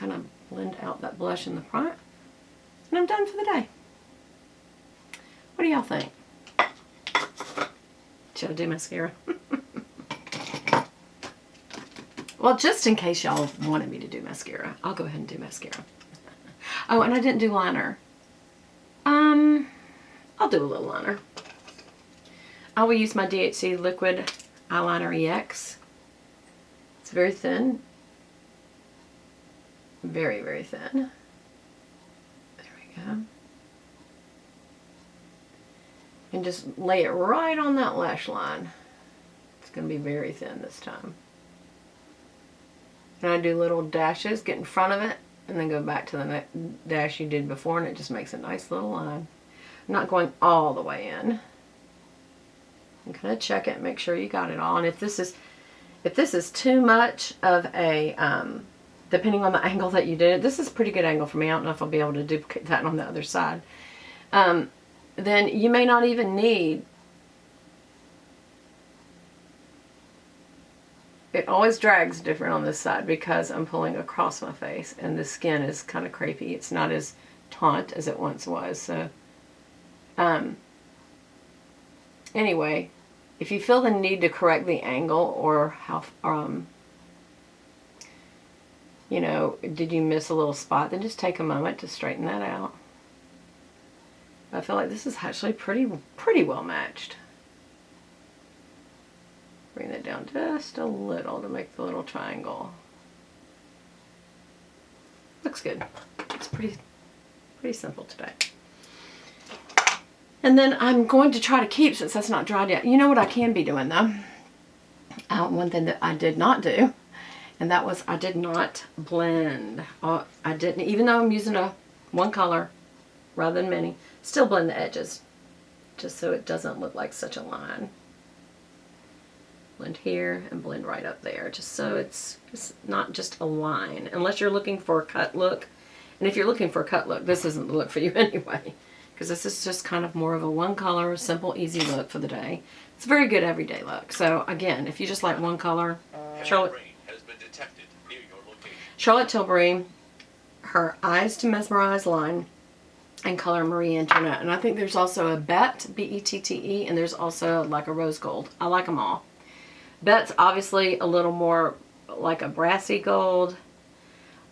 kind of blend out that blush in the front. And I'm done for the day. What do y'all think? Should I do mascara? Well, just in case y'all wanted me to do mascara, I'll go ahead and do mascara. Oh, and I didn't do liner. I'll do a little liner. I will use my DHC Liquid Eyeliner EX. It's very thin. Very, very thin. There we go. And just lay it right on that lash line. It's going to be very thin this time. And I do little dashes, get in front of it, and then go back to the dash you did before, and it just makes a nice little line. I'm not going all the way in. I'm going to check it, make sure you got it all. And if this is too much of a, depending on the angle that you did it, this is a pretty good angle for me. I don't know if I'll be able to duplicate that on the other side. Then you may not even need, it always drags different on this side because I'm pulling across my face and the skin is kind of crepey. It's not as taut as it once was. So anyway, if you feel the need to correct the angle or how, you know, did you miss a little spot, then just take a moment to straighten that out. I feel like this is actually pretty well matched. Bring that down just a little to make the little triangle. Looks good. It's pretty simple today. And then I'm going to try to keep, since that's not dried yet. You know what I can be doing though? One thing that I did not do, and that was I did not blend. I didn't, even though I'm using one color rather than many, still blend the edges, just so it doesn't look like such a line. Blend here and blend right up there, just so it's not just a line, unless you're looking for a cut look. And if you're looking for a cut look, this isn't the look for you anyway, because this is just kind of more of a one color, simple, easy look for the day. It's a very good everyday look. So again, if you just like one color, Charlotte Tilbury, her Eyes to Mesmerize line, and color Marie Antoinette. And I think there's also a Bet, B-E-T-T-E, and there's also like a rose gold. I like them all. Bet's obviously a little more like a brassy gold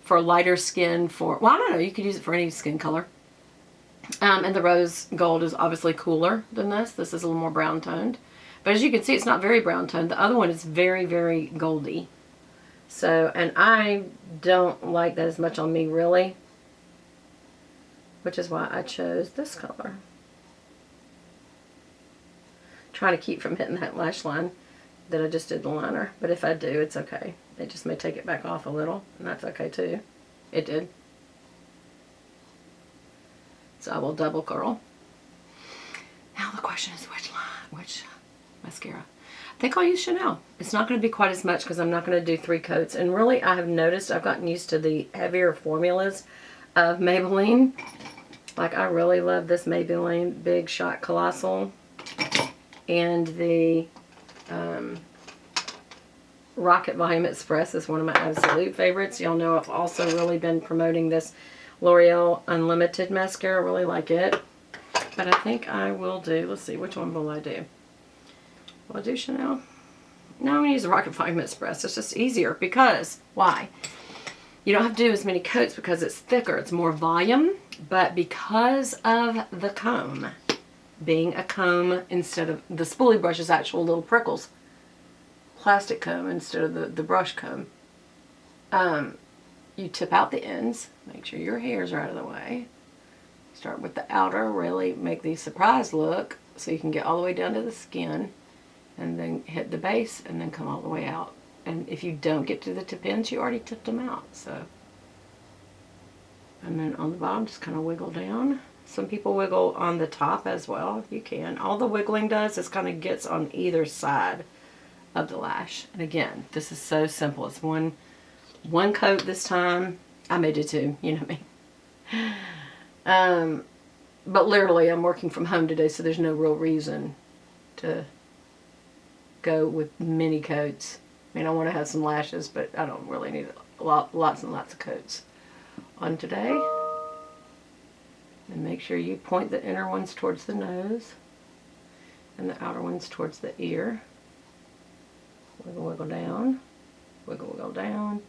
for lighter skin. Well, I don't know, you could use it for any skin color. And the rose gold is obviously cooler than this. This is a little more brown toned. But as you can see, it's not very brown toned. The other one is very, very goldy. So, and I don't like that as much on me, really. Which is why I chose this color. Trying to keep from hitting that lash line that I just did the liner. But if I do, it's okay. It just may take it back off a little, and that's okay too. It did. So I will double curl. Now the question is which mascara? I think I'll use Chanel. It's not going to be quite as much because I'm not going to do 3 coats. And really, I have noticed I've gotten used to the heavier formulas of Maybelline. Like, I really love this Maybelline Big Shot Colossal and the Rocket Volume Express is one of my absolute favorites. Y'all know I've also really been promoting this L'Oreal Unlimited mascara. I really like it. But I think I will do, let's see, which one will I do? Will I do Chanel? No, I'm going to use the Rocket Volume Express. It's just easier because, why? You don't have to do as many coats because it's thicker. It's more volume. But because of the comb being a comb instead of the spoolie brush is actual little prickles, plastic comb instead of the brush comb, you tip out the ends, make sure your hairs are out of the way, start with the outer, really make the surprise look so you can get all the way down to the skin, and then hit the base and then come all the way out. And if you don't get to the tip ends, you already tipped them out. So, and then on the bottom, just kind of wiggle down. Some people wiggle on the top as well. You can. All the wiggling does is kind of gets on either side of the lash. And again, this is so simple. It's one coat this time. I may do 2, you know me. But literally, I'm working from home today, so there's no real reason to go with many coats. I mean, I want to have some lashes, but I don't really need lots and lots of coats. on today. And make sure you point the inner ones towards the nose and the outer ones towards the ear. Wiggle, wiggle down, wiggle, wiggle down,